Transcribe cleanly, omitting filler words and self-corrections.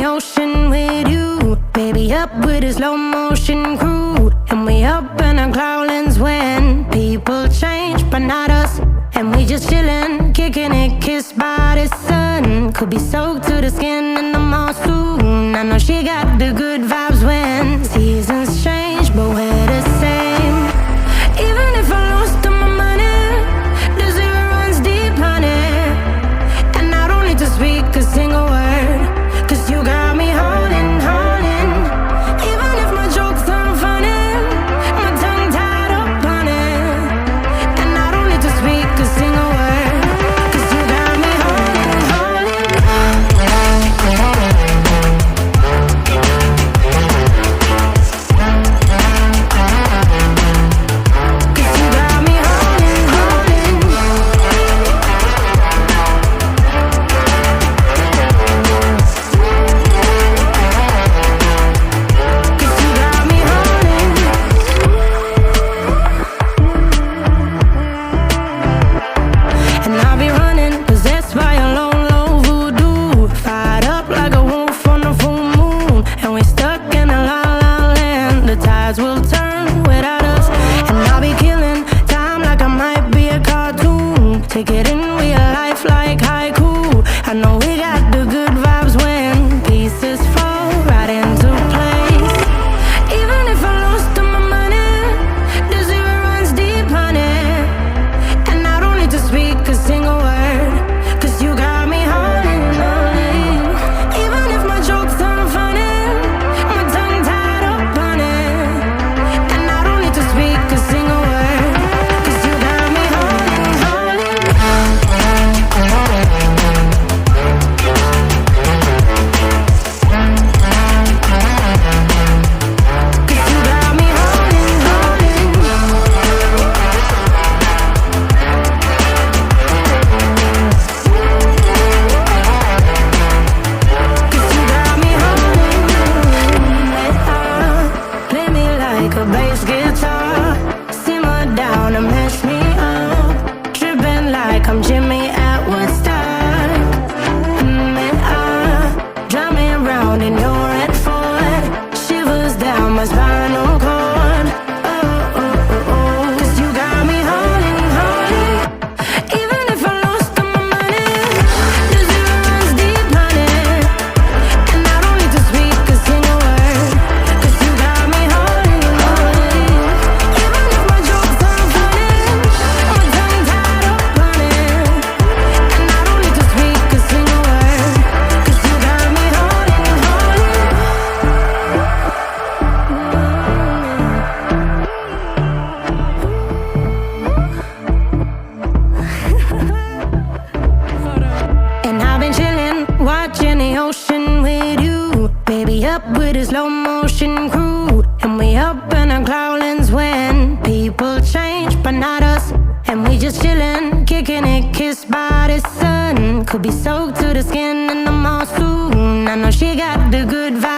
the ocean with you, baby, up with a slow motion crew. And we up in our clouds when people change, but not us. And we just chillin', kicking it, kissed by the sun. Could be soaked to the skin in the mall soon. I know she got the good vibes when seasons change, but we're the same. Even if I lost all my money, the zero runs deep, honey. And I don't need to speak a single word, 'cause you got me holding, holding. Even if my jokes aren't funny, my tongue tied up on it. And I don't need to speak a single word, 'cause you got me holding, holding. 'Cause you got me holding, holding. Cause you got me holding. And I'll be running, possessed by a lone, low voodoo. Fired up like a wolf on a full moon. And we stuck in a la la land. The tides will turn without us. And I'll be killing time like I might be a cartoon. Take it in real life like haiku. I know we got the good vibes when pieces fall right into place. Even if I lost all my money, the zero runs deep, honey. And I don't need to speak a single word, 'cause you got me holding, holding. Even if my jokes aren't funny, my tongue tied up on it. And I don't need to speak a single word, 'cause you got me holding, holding. 'Cause you got me holding, holding. Cause you got me holding. Play me like a bass guitar, simmer down and mess me up. Tripping like I'm Jimmy at Woodstock. Drive me around in your red Ford, shivers down my spinal cord. Oh, oh, oh, oh. 'Cause you got me holding, holding. Even if I lost all my money, the zero runs deep, honey. And I don't need to speak a single word, 'cause you got me holding, holding. Even if my jokes aren't funny, my tongue tied up on it. And I don't need to speak a single word, 'cause you got me holding, holding. And I've been chillin', watching the ocean with you, baby, up with a slow motion crew. And we up in our clouds when people change, but not us. And we just chillin', kicking it, kissed by the sun. Could be soaked to the skin in the mall soon. I know she got the good vibes